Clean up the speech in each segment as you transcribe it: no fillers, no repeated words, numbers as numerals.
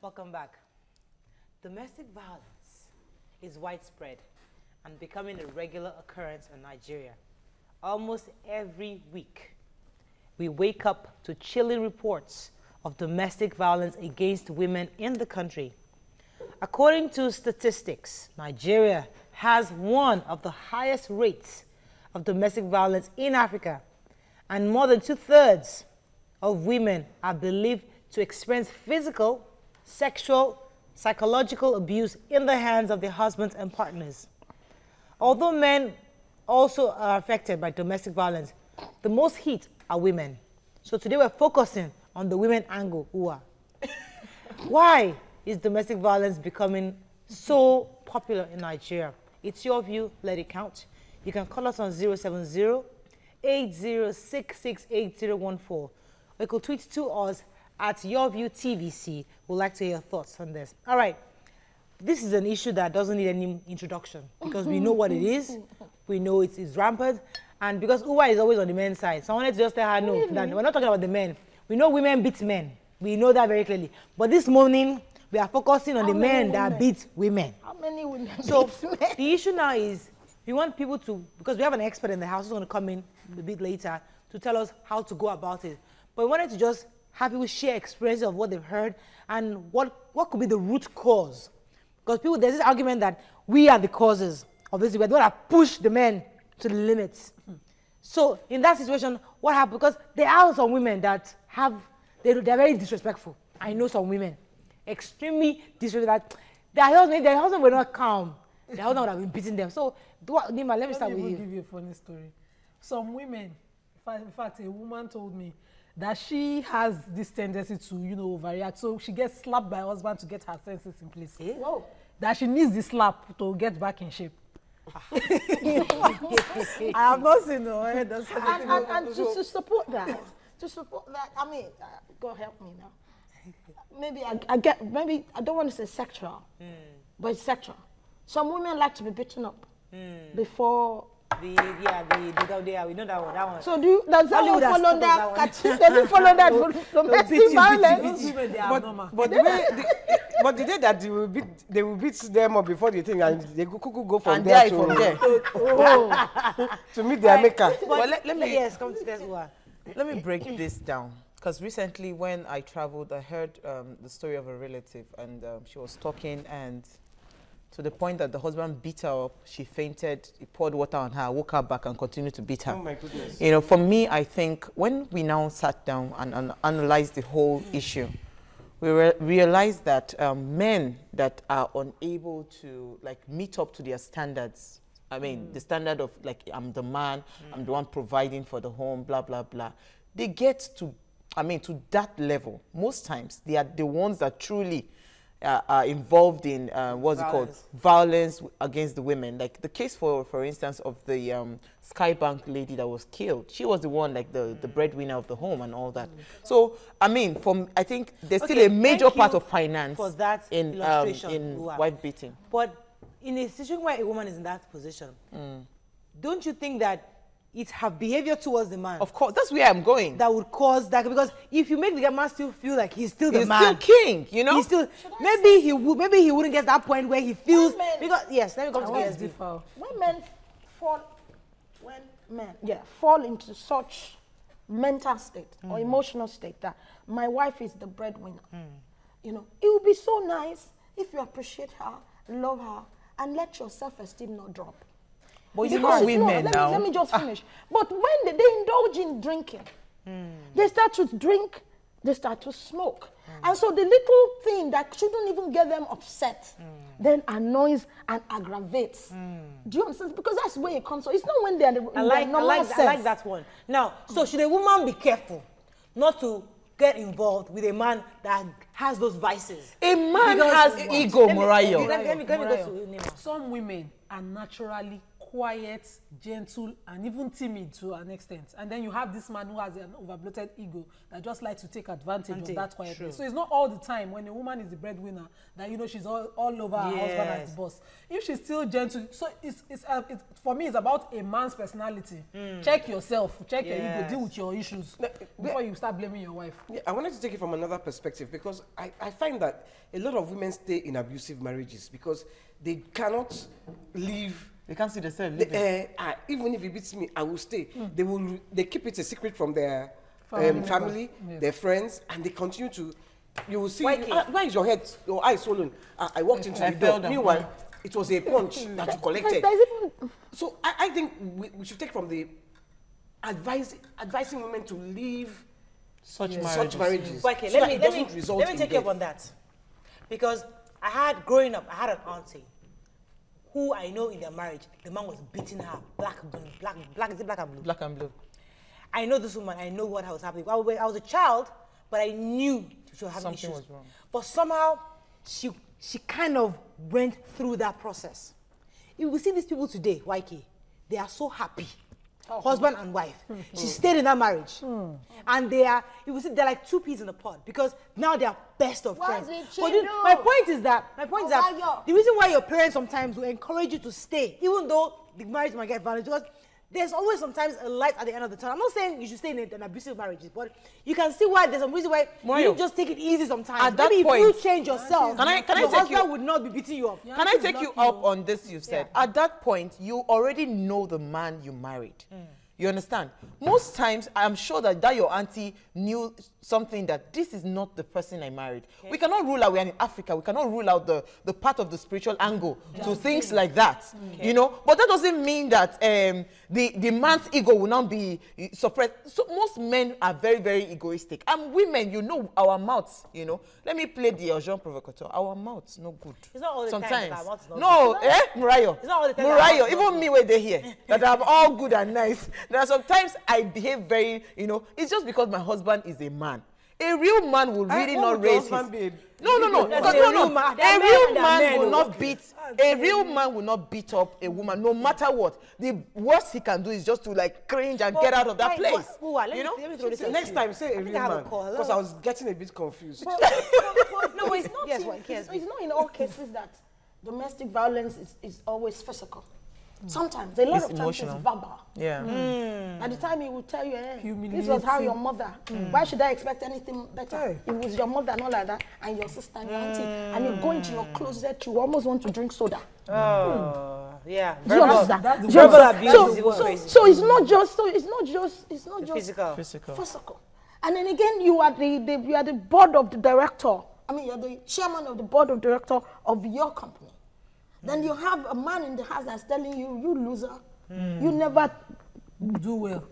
Welcome back. Domestic violence is widespread and becoming a regular occurrence in Nigeria. Almost every week, we wake up to chilling reports of domestic violence against women in the country. According to statistics, Nigeria has one of the highest rates of domestic violence in Africa, and more than 2/3 of women are believed to experience physical, sexual, psychological abuse in the hands of their husbands and partners. Although men also are affected by domestic violence, the most hit are women. So today we're focusing on the women angle. Why is domestic violence becoming so popular in Nigeria? It's your view, let it count. You can call us on 070-8066-8014. Or you could tweet to us at YourViewTVC. We'd like to hear your thoughts on this. All right, this is an issue that doesn't need any introduction because we know what it is. We know it's rampant. And because Uwa is always on the men's side, so I wanted to just tell her, no, that we're not talking about the men. We know women beat men. We know that very clearly. But this morning, we are focusing on the men that beat women. How many women So beat men? the issue now is we want people to, because we have an expert in the house who's going to come in a bit later to tell us how to go about it. But we wanted to just have people share experiences of what they've heard and what could be the root cause. Because people, there's this argument that we are the causes of this. We're the one that push the men to the limits. So in that situation, what happened? Because there are some women that they're very disrespectful. I know some women, extremely disrespectful. Their husband were not calm. Their husband would have been beating them. So, Nima, let me start with you. Let me give you a funny story. Some women, in fact, a woman told me that she has this tendency to, overreact. So she gets slapped by her husband to get her senses in place. Whoa. That she needs the slap to get back in shape. I have not seen no head. And to support that, I mean, God help me now. Maybe maybe I don't want to say sexual, but it's sexual. Some women like to be beaten up before. We know that one. So does that one follow that? Does it follow that domestic violence? But the day that they will beat them up before the thing, and they go from and there from there to meet their maker. Well, let me come to this one. Let me break this down, because recently when I traveled, I heard the story of a relative, and she was talking, and to the point that the husband beat her up, she fainted, he poured water on her, woke her back, and continued to beat her. Oh my goodness. For me, I think when we now sat down and analyzed the whole issue, we realized that men that are unable to meet up to their standards, I mean, the standard of I'm the man, I'm the one providing for the home, blah, blah, blah. They get to that level. Most times, they are the ones that truly are involved in violence against the women. Like the case, for instance, of the Skybank lady that was killed. She was the one, the breadwinner of the home and all that. So, I mean, I think there's still a major part of finance for that in wife beating. But in a situation where a woman is in that position, don't you think that it's her behavior towards the man? Of course, that's where I'm going. That would cause that, because if you make the man still feel like he's still the man, he's still king, He's still, maybe he wouldn't get that point where he feels, because yes, let me come to KSB. When men fall into such mental state or emotional state that my wife is the breadwinner, it would be so nice if you appreciate her, love her, and let your self-esteem not drop. But you know women now. Let me just finish. But when they indulge in drinking, they start to drink, they start to smoke. And so the little thing that shouldn't even get them upset then annoys and aggravates. Do you understand? Because that's where it comes from. It's not when they're I like that one. Now, so should a woman be careful not to get involved with a man that has those vices? A man has ego, Morayo. Let me go to Nima. Some women are naturally quiet, gentle, and even timid to an extent. And then you have this man who has an overbloated ego that just likes to take advantage of that quietness. So it's not all the time when a woman is the breadwinner that, you know, she's all over her husband as the boss. If she's still gentle, so it's for me, it's about a man's personality. Check yourself, check your ego, deal with your issues before you start blaming your wife. Yeah, I wanted to take it from another perspective because I find that a lot of women stay in abusive marriages because they cannot leave. They can't see themselves. Even if he beats me, I will stay. They keep it a secret from their family, their friends, and they continue to. You will see. Why is your eye swollen? I walked into the door. Meanwhile, it was a punch that you collected. So I think we should take from the advising women to leave such marriages. Okay, so let me take you up death. on that, because growing up, I had an auntie who I know in their marriage, the man was beating her black and blue. Black and blue. I know this woman. I know what was happening. I was a child, but I knew she was having Something issues. was wrong. But somehow she kind of went through that process. You will see these people today, YK, they are so happy. Husband and wife. She stayed in that marriage. And you will see they're like two peas in a pod because now they are best of friends. But my point is that the reason why your parents sometimes will encourage you to stay, even though the marriage might get violent, because there's always sometimes a light at the end of the tunnel. I'm not saying you should stay in an abusive marriage, but you can see why there's some reason why you just take it easy sometimes. At that Maybe point, if you change yourself, can I your take husband you, would not be beating you up. Can I take you up on this you've said? At that point, you already know the man you married. You understand? Most times, I'm sure that your auntie knew something that this is not the person I married. Okay. We cannot rule out, we are in Africa, we cannot rule out the part of the spiritual angle to things like that, you know? But that doesn't mean that the man's ego will not be suppressed. So most men are very, very egoistic. And women, you know, our mouths, you know. Let me play the Jean Provocateur. Our mouths, no good. It's not all the sometimes. time that our mouths not no, good. Murayo. It's not all the time Murayo, even me where they here, that I'm all good and nice. There are sometimes I behave very, you know, it's just because my husband is a man. A real man will really not raise his... No. A real man will not beat... A real man will not beat up a woman, no matter what. The worst he can do is just to like cringe and get out of that place. You know? Next time, say a real man, because I was getting a bit confused. No, it's not. It's not in all cases that domestic violence is always physical. Sometimes, a lot of times it's verbal. Yeah. By the time he will tell you, this was how your mother, why should I expect anything better? It was your mother, not like that, and your sister and your auntie, and you go into your closet, you almost want to drink soda. Yeah. Do you understand? Verbal abuse. So it's not just physical. And then again, you are the board of the director. I mean, you're the chairman of the board of director of your company. Then you have a man in the house that's telling you, you loser, you never do well.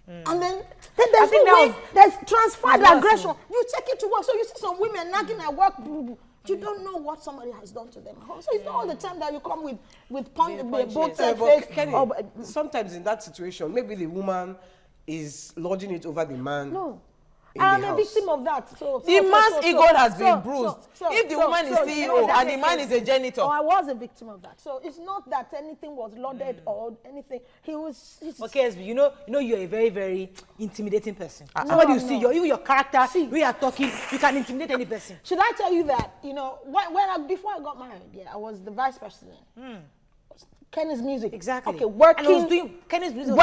And then there's no way, there's transferred aggression. You take it to work. So you see some women nagging at work, you don't know what somebody has done to them. So it's not all the time that you come with both face. Sometimes in that situation, maybe the woman is lording it over the man. No. I'm a victim of that. The man's ego has been bruised. If the woman is CEO and the man is a janitor. I was a victim of that. So it's not that anything was lauded or anything. Okay, you know you're a very, very intimidating person. Somebody you see, even your character, we are talking, you can intimidate any person. Should I tell you that, you know, before I got married, I was the vice president. Kenny's Music. Exactly. Okay, working. And I was doing Kenny's Music.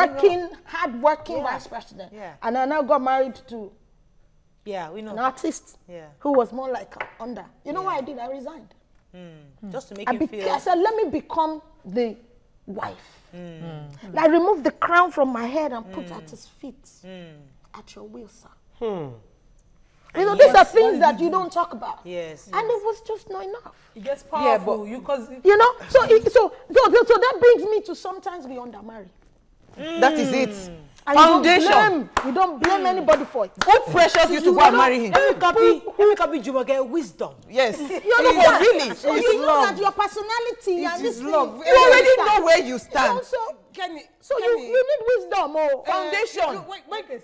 Hard-working vice president. Yeah. And I now got married to we know. An artist who was more like under. You know what I did? I resigned. Just to make you feel... I said, let me become the wife. I removed the crown from my head and put at his feet. At your will, sir. You know, these are things that you don't talk about. Yes. And it was just not enough. It gets powerful. You know, so that brings me to sometimes be undermarried. That is it. And Foundation. You don't blame anybody for it. What pressures you to go and marry him? Let me copy Jumoke wisdom. Yes. Really. So you know that your personality and this love. You already know where you stand. So you need wisdom or foundation.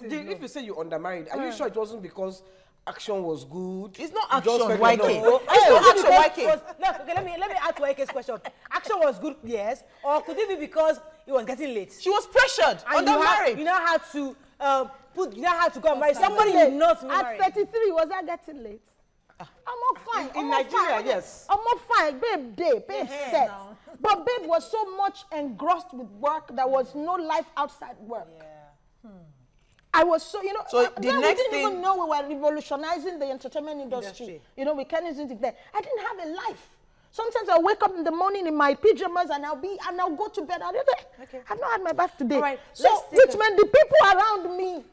If you say you undermarried, are you sure it wasn't because action was good. It's not You action, just felt YK. no. It's not action, YK. No, okay, let me ask YK's question. Action was good, yes, or could it be because it was getting late? She was pressured And under marriage. you now had to go and marry somebody you not marry. At 33, was I getting late? I'm not fine. In Nigeria, yes. I'm not fine. Babe set. No. But babe was so much engrossed with work, there was no life outside work. Yeah. I was so, you know, So the then next we didn't thing- even know we were revolutionizing the entertainment industry. You know, we can't even think that. I didn't have a life. Sometimes I'll wake up in the morning in my pajamas and I'll go to bed. I've not had my bath today. All right, so, which meant the people around me,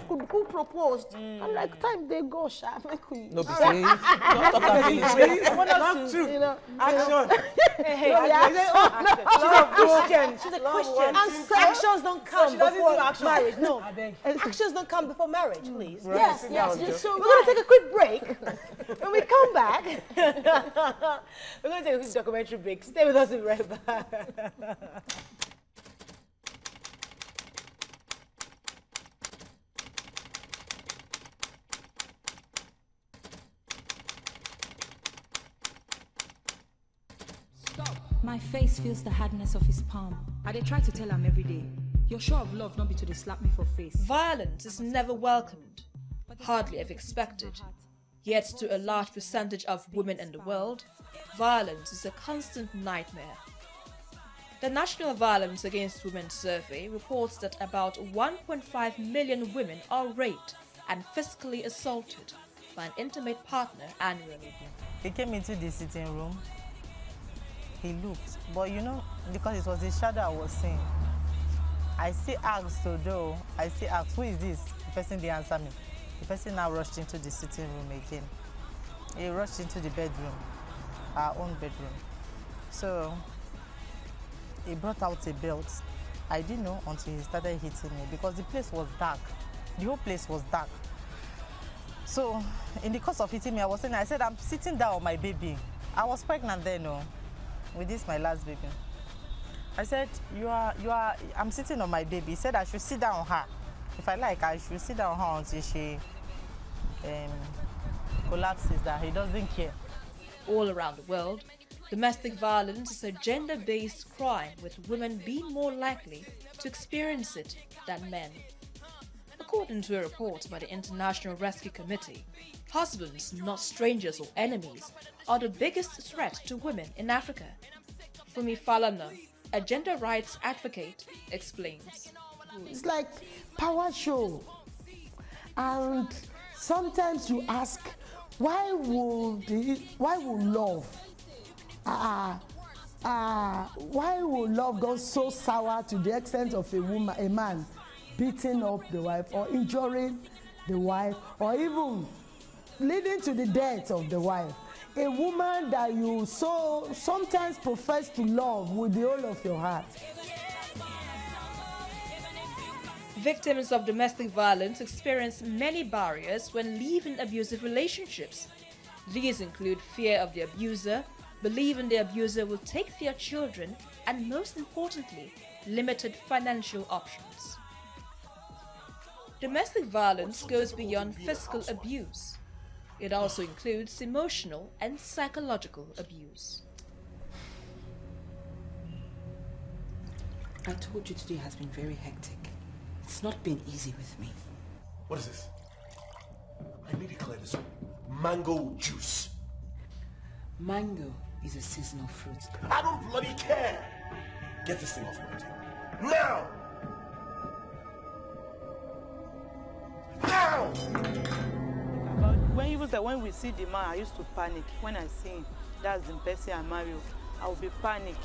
who proposed, I'm like, time they go, sha, make we. No, be saying. Don't talk about feelings. Not true. You know, Action. Hey, she's a Christian. Actions don't come before marriage. No, actions don't come before marriage, please. yes. So We're going to take a quick break. When we come back, we're going to take a quick documentary break. Stay with us, we'll be right back. My face feels the hardness of his palm. I dey try to tell him every day. Your show of love not be to dey slap me for face. Violence is never welcomed, hardly ever expected. Yet to a large percentage of women in the world, violence is a constant nightmare. The National Violence Against Women Survey reports that about 1.5 million women are raped and physically assaulted by an intimate partner annually. He came into the sitting room. He looked, but you know, because it was the shadow I was seeing, I still asked Odo, who is this? The person didn't answer me. The person now rushed into the sitting room again. He rushed into the bedroom, our own bedroom. So he brought out a belt. I didn't know until he started hitting me because the place was dark. The whole place was dark. So in the course of hitting me, I said, I'm sitting down on my baby. I was pregnant then, no. With this, my last baby. I said, I'm sitting on my baby. He said I should sit down on her. If I like, I should sit down on her until she collapses, that he doesn't care. All around the world, domestic violence is a gender-based crime, with women being more likely to experience it than men. According to a report by the International Rescue Committee, husbands, not strangers or enemies, are the biggest threat to women in Africa. Fumi Falana, a gender rights advocate, explains. It's like power show. And sometimes you ask, why will love go so sour to the extent of a man beating up the wife or injuring the wife or even leading to the death of the wife? A woman that you so sometimes profess to love with the whole of your heart. Victims of domestic violence experience many barriers when leaving abusive relationships. These include fear of the abuser, believing the abuser will take their children, and most importantly, limited financial options. Domestic violence goes beyond physical abuse. It also includes emotional and psychological abuse. I told you today has been very hectic. It's not been easy with me. What is this? I made it clear this mango juice. Mango is a seasonal fruit. I don't bloody care. Get this thing off my table. Now! Now! When we see the man, I used to panic. When I see him, that's the person I marry, I will be panic.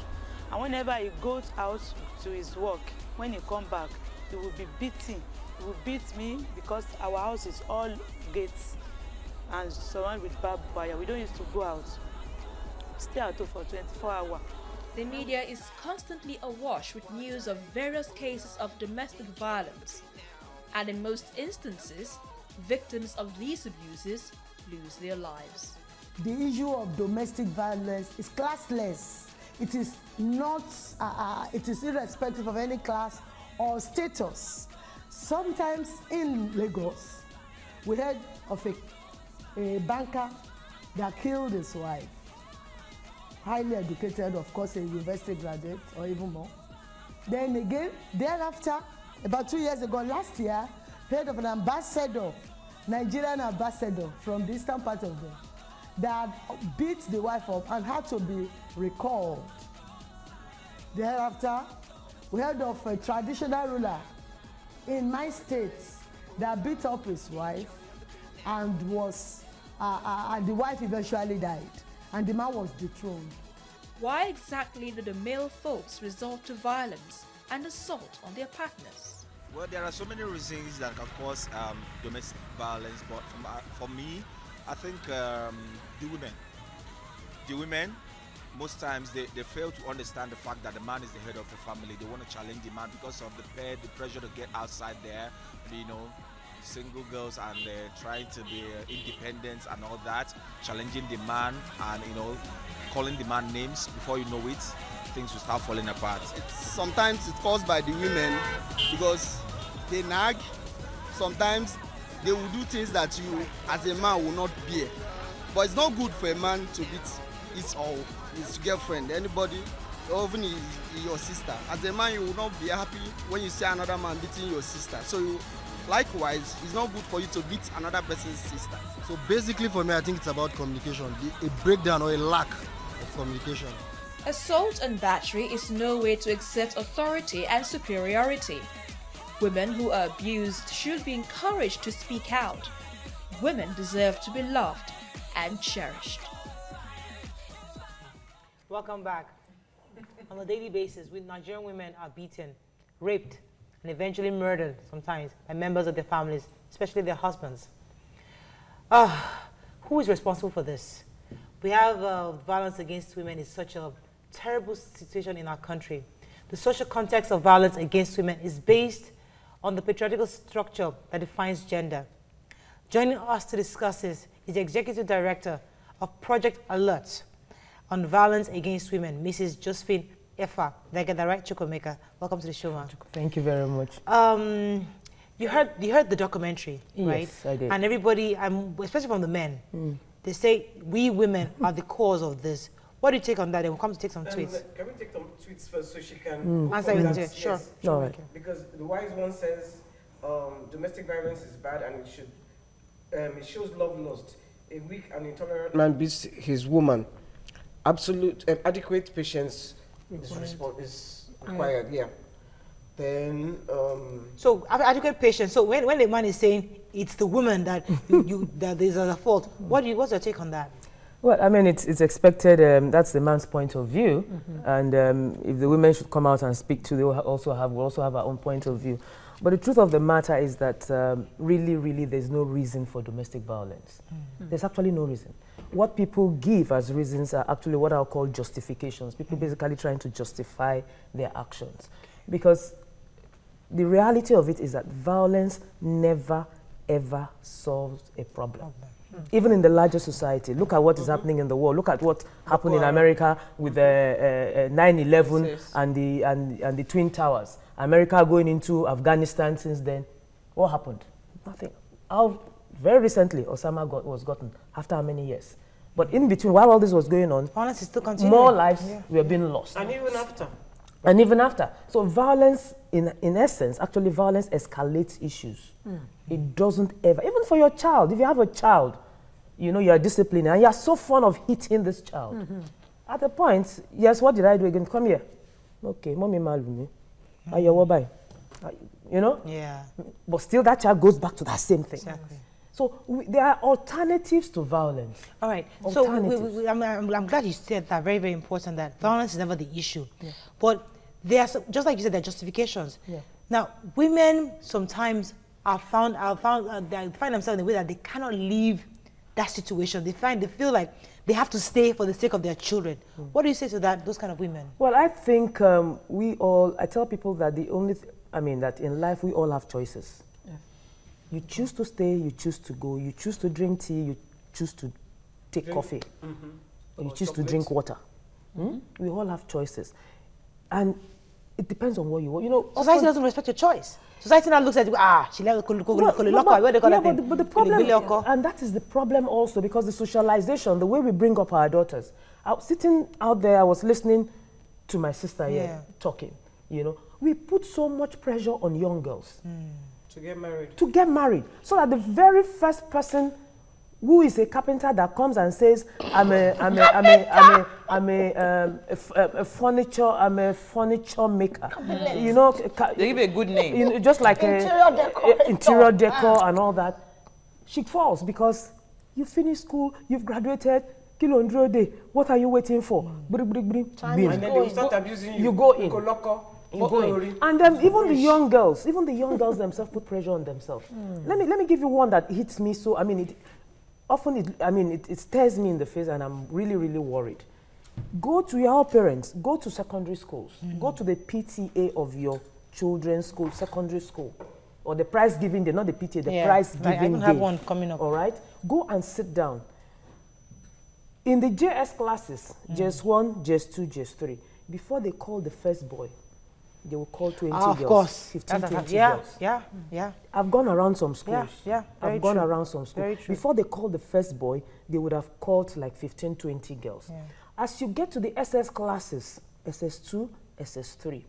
And whenever he goes out to his work, when he come back, he will be beating. He will beat me because our house is all gates and surrounded with barbed wire. We don't used to go out. Stay out for 24 hours. The media is constantly awash with news of various cases of domestic violence. And in most instances, victims of these abuses lose their lives. The issue of domestic violence is classless. It is not, it is irrespective of any class or status. Sometimes in Lagos, we heard of a a banker that killed his wife. Highly educated, of course, a university graduate or even more. Then again, thereafter, about 2 years ago, last year, heard of an ambassador, Nigerian ambassador from the eastern part of the that beat the wife up and had to be recalled. Thereafter, we heard of a traditional ruler in my state that beat up his wife and was and the wife eventually died and the man was dethroned. Why exactly do the male folks resort to violence and assault on their partners? Well, there are so many reasons that can cause domestic violence, but for me, I think the women, most times they fail to understand the fact that the man is the head of the family. They want to challenge the man because of the pressure to get outside there, you know, single girls, and trying to be independent and all that, challenging the man and, you know, calling the man names. Before you know it, things will start falling apart. Sometimes it's caused by the women because they nag. Sometimes they will do things that you as a man will not bear. But it's not good for a man to beat his or his girlfriend, anybody, or even your sister. As a man, you will not be happy when you see another man beating your sister. So likewise, it's not good for you to beat another person's sister. So basically for me, I think it's about communication, a breakdown or a lack of communication. Assault and battery is no way to exert authority and superiority. Women who are abused should be encouraged to speak out. Women deserve to be loved and cherished. Welcome back. On a daily basis, Nigerian women are beaten, raped, and eventually murdered sometimes by members of their families, especially their husbands. Who is responsible for this? We have violence against women is such a terrible situation in our country. The social context of violence against women is based on the patriarchal structure that defines gender. Joining us to discuss this is the Executive Director of Project Alert on Violence Against Women, Mrs. Josephine Effa. Did I get that right, Chukwemeka? Welcome to the show, ma'am. Thank you very much. You heard the documentary, right? Yes, I did. And everybody, especially from the men, they say we women are the cause of this. What do you take on that? And we'll come to take some tweets. Can we take some tweets first so she can answer it? Yes. Sure. All right. Because the wise one says domestic violence is bad and it shows love lost. A weak and intolerant man beats his woman. Adequate patience is required. Yeah. Then so adequate patience. So when the man is saying it's the woman that that is at fault, what's your take on that? Well, I mean, it's expected. That's the man's point of view, and if the women should come out and speak to, we'll also have our own point of view. But the truth of the matter is that really, there's no reason for domestic violence. There's actually no reason. What people give as reasons are actually what I'll call justifications. People basically trying to justify their actions, because the reality of it is that violence never ever solves a problem. Even in the larger society, look at what is happening in the world. Look at what happened in America with 9/11 and the Twin Towers. America going into Afghanistan since then. What happened? Nothing. Very recently, Osama was gotten after how many years? But in between, while all this was going on, violence is still continuing. More lives were being lost. And even after. And even after. So violence, in essence, actually violence escalates issues. It doesn't ever, even for your child, if you have a child, you know, you're disciplining and you're so fond of hitting this child. At the point, yes, what did I do again? Come here. Okay, mommy malumi. You know? Yeah. But still that child goes back to that same thing. Exactly. So there are alternatives to violence. All right. So I'm glad you said that. Very, very important that violence is never the issue. Yeah. But there are, just like you said, there are justifications. Yeah. Now, women sometimes they find themselves in a way that they cannot leave that situation. They feel like they have to stay for the sake of their children. What do you say to those kind of women? Well, I think I tell people that that in life we all have choices. Yeah. You choose to stay, you choose to go, you choose to drink tea, you choose to take coffee, or you choose to drink water. We all have choices. And it depends on what you want. You know, society doesn't respect your choice. Society now looks at you, she let but the problem, and that is the problem also, because the socialization, the way we bring up our daughters. Sitting out there, I was listening to my sister here talking. You know, we put so much pressure on young girls to get married. To get married, so that the very first person who is a carpenter that comes and says, I'm a furniture maker. You know, they give a good name. You know, just like interior decor and all that. She falls because you finish school, you've graduated. Kilo day. What are you waiting for? And then they will start abusing you. You go in. You go in. And then even the young girls themselves put pressure on themselves. Let me give you one that hits me. So I mean, it stares me in the face, and I'm really, really worried. Go to your parents. Go to secondary schools. Go to the PTA of your children's school, secondary school, or the prize giving day, not the PTA, the prize giving day. I have one coming up. All right. Go and sit down. In the JS classes, JS1, JS2, JS3, before they call the first boy, they will call 20 girls. Of course. 15, 20 girls. Yeah. I've gone around some schools. I've gone around some schools. Before they call the first boy, they would have called like 15, 20 girls. Yeah. As you get to the SS classes, SS2, SS3,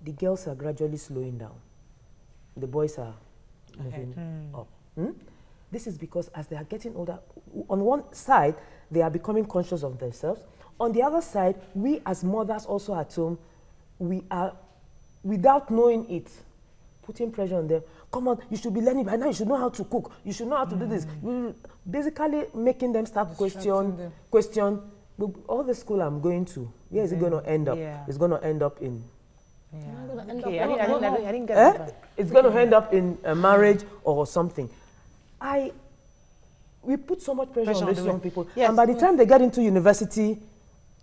the girls are gradually slowing down. The boys are moving up. This is because as they are getting older, on one side, they are becoming conscious of themselves. On the other side, we as mothers also at home, we are, without knowing it, putting pressure on them. Come on, you should be learning by now, you should know how to cook, you should know how to do this. Basically making them start question, all the school I'm going to, where is it going to end up? It's going to end up in... I didn't get that. It's going to end up in a marriage or something. We put so much pressure on these young people, and by the time they get into university,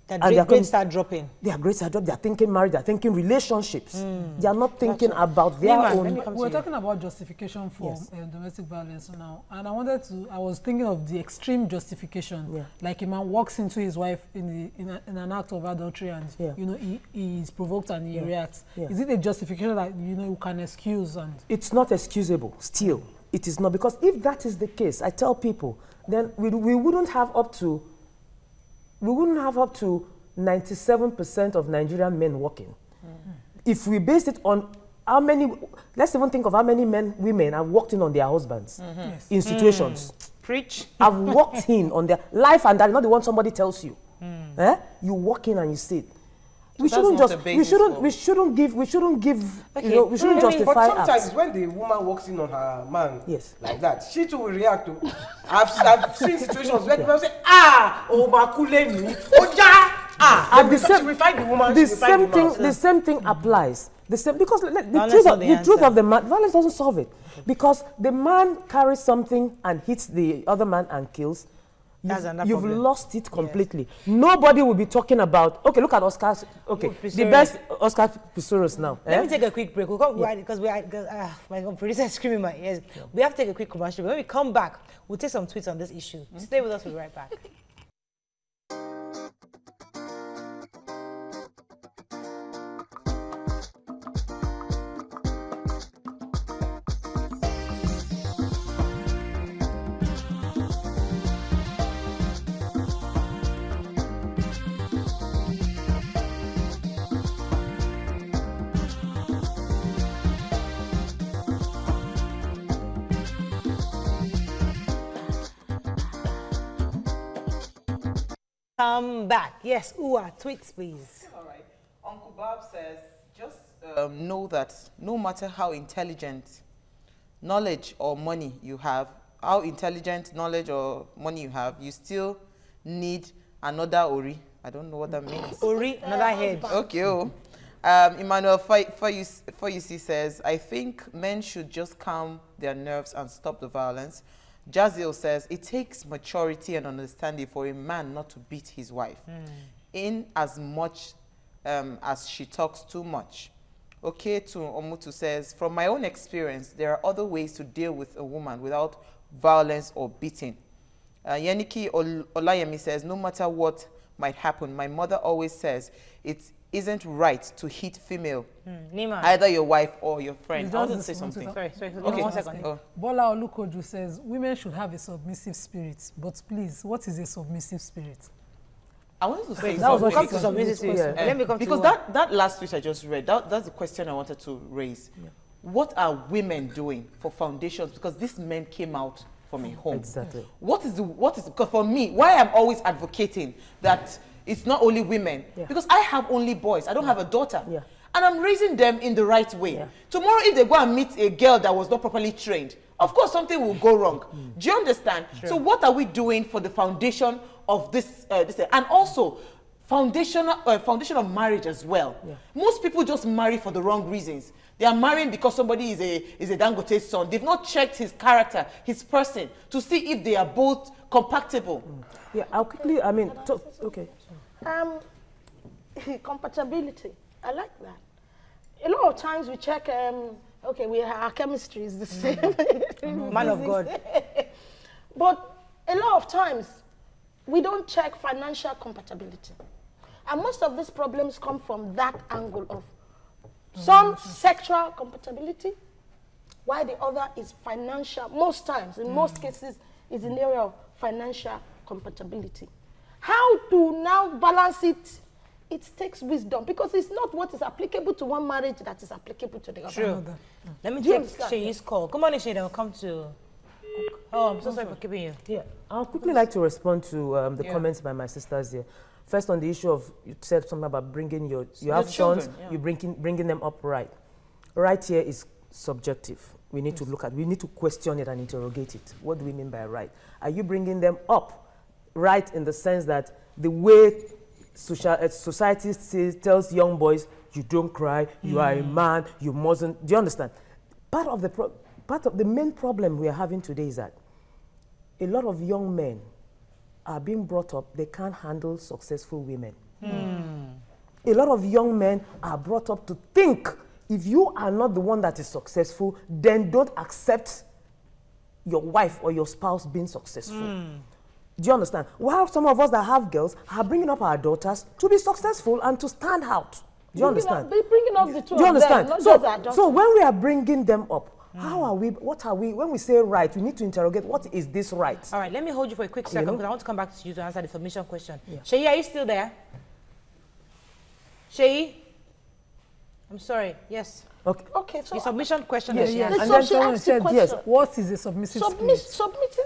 their grades start dropping. Their grades start dropping. They're thinking marriage. They're thinking relationships. They are not thinking about their own. We're talking about justification for domestic violence now, and I was thinking of the extreme justification. Like a man walks into his wife in an act of adultery, and you know he is provoked and he reacts. Is it a justification that you can excuse? And it's not excusable. Still. It is not, because if that is the case, I tell people, then we wouldn't have up to 97% of Nigerian men working. If we based it on how many, let's even think of how many women have walked in on their husbands in situations. Preach. I've walked in on their life, and that's not the one somebody tells you. You walk in and you see it. We shouldn't justify. But sometimes when the woman walks in on her man like that, she too will react to. I've seen situations where people say, the same thing applies. Because the truth of the matter, violence doesn't solve it. Because the man carries something and hits the other man and kills. You've lost it completely. Nobody will be talking about, okay, look at Oscar, the best Oscar Pistorius now. Let me take a quick break. We'll come, because my producer is screaming in my ears. We have to take a quick commercial. When we come back, we'll take some tweets on this issue. Stay with us, we'll be right back. Come back. Yes, tweets, please. All right. Uncle Bob says, just know that no matter how intelligent knowledge or money you have, you still need another Ori. I don't know what that means. Ori, another head. Okay. Emmanuel Foyusi says, I think men should just calm their nerves and stop the violence. Jazil says, it takes maturity and understanding for a man not to beat his wife in as much as she talks too much. Okay, to Omutu says, from my own experience, there are other ways to deal with a woman without violence or beating. Yeniki Olayemi says, no matter what might happen, my mother always says, it isn't right to hit female, Nima. either your wife or your friend. I want to say something. Sorry, okay. 1 second. Oh. Bola Olukoju says women should have a submissive spirit, but please, what is a submissive spirit? I wanted to say that was what come to submissive spirit. Let me come because to that last tweet I just read, that's the question I wanted to raise. Yeah. What are women doing for foundations? Because these men came out from a home. Exactly. What is because for me, why I'm always advocating that it's not only women, because I have only boys. I don't have a daughter. Yeah. And I'm raising them in the right way. Yeah. Tomorrow, if they go and meet a girl that was not properly trained, of course, something will go wrong. Do you understand? Sure. So what are we doing for the foundation of this? And also, foundation of marriage as well. Yeah. Most people just marry for the wrong reasons. They are marrying because somebody is a Dangote son. They've not checked his character, his person, to see if they are both compatible. Yeah, I'll quickly, I mean, okay. Compatibility. I like that. A lot of times we check, okay, our chemistry is the same. Man of God. But a lot of times we don't check financial compatibility. And most of these problems come from that angle of some sexual compatibility, while the other is financial. Most times, in most cases, is in the area of financial compatibility. How to now balance it? It takes wisdom, because it's not what is applicable to one marriage that is applicable to the other. True. Let me take Sheyi's call. Good morning, Sheyi. Then we'll come to... Oh, I'm so sorry for keeping you. Yeah, I'll quickly like to respond to the comments by my sisters here. First, on the issue of, you said something about bringing you have sons, you're bringing them up right. Right here is subjective. We need to look at, we need to question it and interrogate it. What do we mean by right? Are you bringing them up right in the sense that the way society tells young boys, you don't cry, you are a man, you mustn't, do you understand? Part of the main problem we are having today is that a lot of young men are being brought up, they can't handle successful women. A lot of young men are brought up to think, if you are not the one that is successful, then don't accept your wife or your spouse being successful. Do you understand? While some of us that have girls are bringing up our daughters to be successful and to stand out. Do you understand? They're bringing up the two Do you understand? of them, not just our daughters. So when we are bringing them up, how are we, what are we, when we say right, we need to interrogate, what is this right? All right, let me hold you for a quick second, because I want to come back to you to answer the submission question. Yeah. Sheyi, are you still there? Sheyi? I'm sorry, yes. Okay. Okay, so the submission question yes, is yes. yes. And then someone said yes. What is a submissive spirit?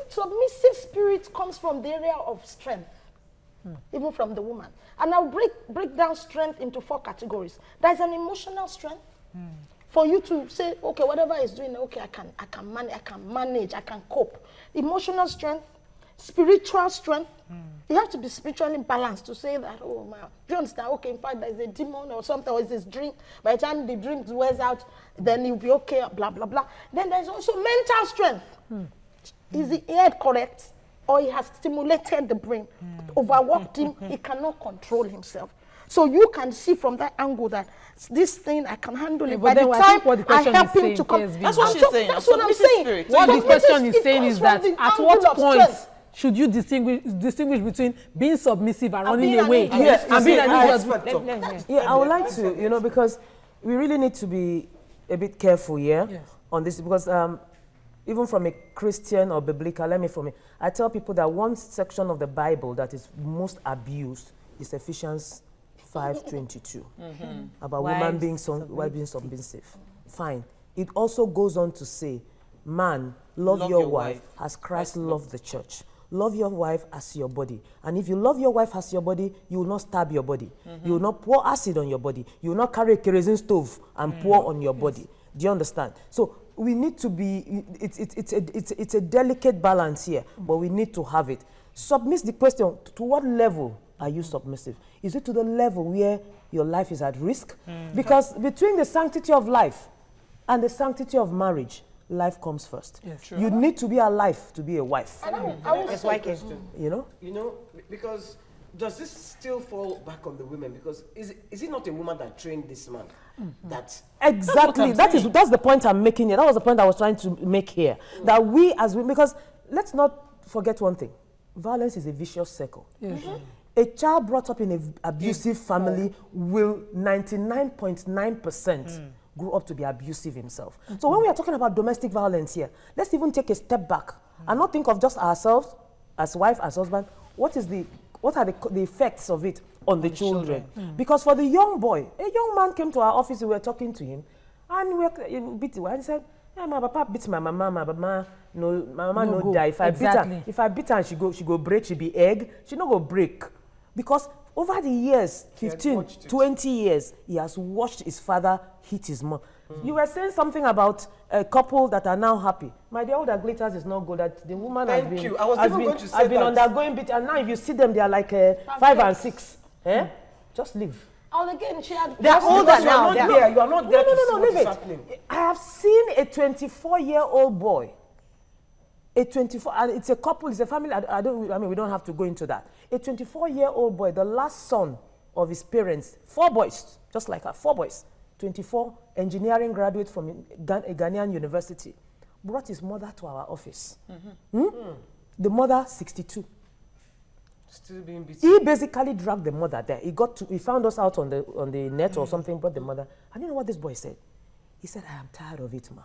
Submissive spirit comes from the area of strength, even from the woman. And I'll break down strength into 4 categories. There's an emotional strength. For you to say, okay, whatever is doing, okay, I can manage, I can cope. Emotional strength, spiritual strength. You have to be spiritually balanced to say that, oh, man, do you understand? Okay, in fact, there's a demon or something, or is this drink. By the time the drink wears out, then you'll be okay, blah, blah, blah. Then there's also mental strength. Is the head correct? Or he has stimulated the brain, overworked him, he cannot control himself. So you can see from that angle that this thing, I can handle it. By the time I help him to come. That's what she's saying. That's what I'm saying. What the question is saying is that at what point should you distinguish between being submissive and running away? Yes, and being an expert. Yeah, I would like to, because we really need to be a bit careful here on this, because even from a Christian or biblical, I tell people that one section of the Bible that is most abused is Ephesians 5:22 about women being submissive. Fine. It also goes on to say, man, love your wife as Christ loved the church. Love your wife as your body. And if you love your wife as your body, you will not stab your body. You will not pour acid on your body. You will not carry a kerosene stove and pour on your body. Do you understand? So we need to be, it's a delicate balance here, but we need to have it. Submit the question, to what level are you submissive? Is it to the level where your life is at risk? Because between the sanctity of life and the sanctity of marriage, life comes first. Yes, you need to be alive to be a wife. That's why question. You know, because does this still fall back on the women? Because is it not a woman that trained this man? Exactly. That's the point I'm making here. That was the point I was trying to make here. That we as women, because let's not forget one thing. Violence is a vicious circle. A child brought up in an abusive family will 99.9% grow up to be abusive himself. So when we are talking about domestic violence here, let's even take a step back and not think of just ourselves as wife, as husband. What are the effects of it on the children? Because for the young boy, a young man came to our office, we were talking to him, and we beat him. And he said, yeah, my papa beats my mama, my mama no die. If I beat her and she go break, she be egg, she no go break. Because over the years, 15, 20 years, he has watched his father hit his mom. You were saying something about a couple that are now happy. My dear, all that glitters is not good. That the woman has been undergoing bit, and now if you see them, they are like 5 and 6. Just leave. And again, she had. They are older now. You are not there to see what is happening. I have seen a 24-year-old boy. A 24, and it's a couple, it's a family. I mean, we don't have to go into that. A 24-year-old boy, the last son of his parents, 4 boys, just like her, 4 boys, 24, engineering graduate from a Ghanaian university, brought his mother to our office. The mother, 62. Still being beaten. He basically dragged the mother there. He found us out on the net or something, brought the mother. And you know what this boy said? He said, I am tired of it, ma.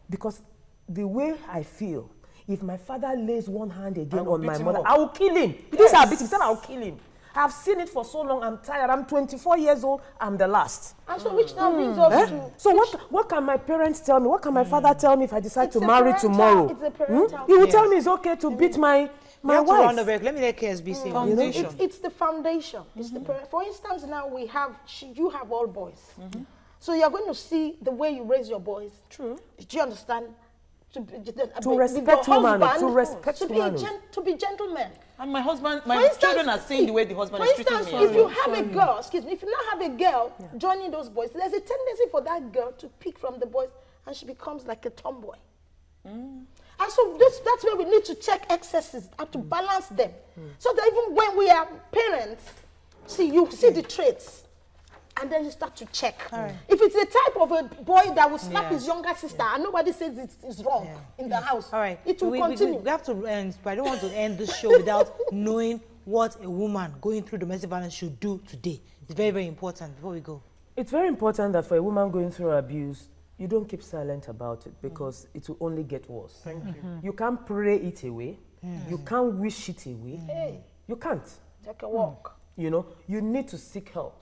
Because the way I feel, if my father lays one hand again on my mother, I will kill him. This is how I beat him. He said, I will kill him. I've seen it for so long. I'm tired. I'm 24 years old. I'm the last. And so which now brings us to... So what can my parents tell me? What can my father tell me if I decide to marry tomorrow? It's a parental. He will tell me it's okay to beat my wife. Let me let KSB say foundation. It's the foundation. It's the for instance, now you have all boys. So you're going to see the way you raise your boys. True. Do you understand? To respect women, to be gentlemen. And my children are saying the way the husband is treating me. For instance, if you have a girl, if you now have a girl joining those boys, there's a tendency for that girl to pick from the boys and she becomes like a tomboy. And so that's where we need to check excesses and to balance them. So that even when we are parents, you see the traits. And then you start to check. If it's the type of a boy that will slap his younger sister and nobody says it's wrong in the house, it will continue. We have to end, but I don't want to end this show without knowing what a woman going through domestic violence should do today. It's very, very important before we go. It's very important that for a woman going through abuse, you don't keep silent about it because it will only get worse. Thank you. You can't pray it away. You can't wish it away. You can't. Take a walk. You know, you need to seek help.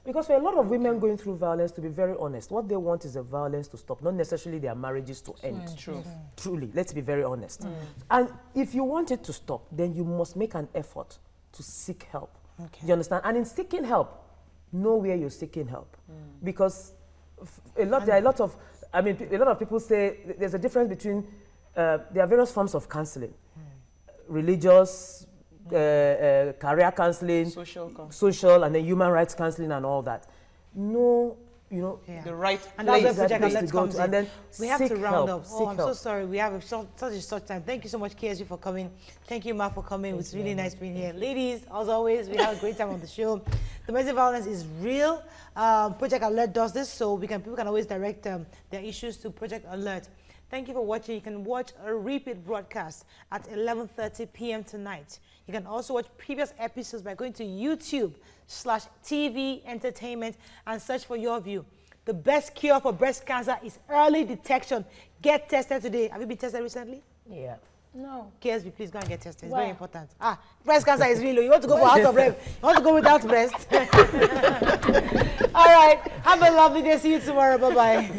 Because for a lot of women going through violence, to be very honest, what they want is the violence to stop, not necessarily their marriages to end. True. Truly, let's be very honest. And if you want it to stop, then you must make an effort to seek help. You understand? And in seeking help, know where you're seeking help. Because there are a lot of people say there's a difference between, there are various forms of counseling. Religious, career counseling, social, and then human rights counseling and all that. No, the right and that's where Project Alert comes in. And then we have to round up. Oh, I'm so sorry. We have such a short time. Thank you so much, KSB, for coming. Thank you, Ma, for coming. It's really nice being here. Ladies, as always, we have a great time on the show. Domestic violence is real. Project Alert does this, so people can always direct their issues to Project Alert. Thank you for watching. You can watch a repeat broadcast at 11:30 p.m. tonight. You can also watch previous episodes by going to YouTube/TV Entertainment and search for Your View. The best cure for breast cancer is early detection. Get tested today. Have you been tested recently? Yeah. No. KSB, please go and get tested. It's very important. Breast cancer is real. You want to go for out of breath. You want to go without breast. All right. Have a lovely day. See you tomorrow. Bye-bye.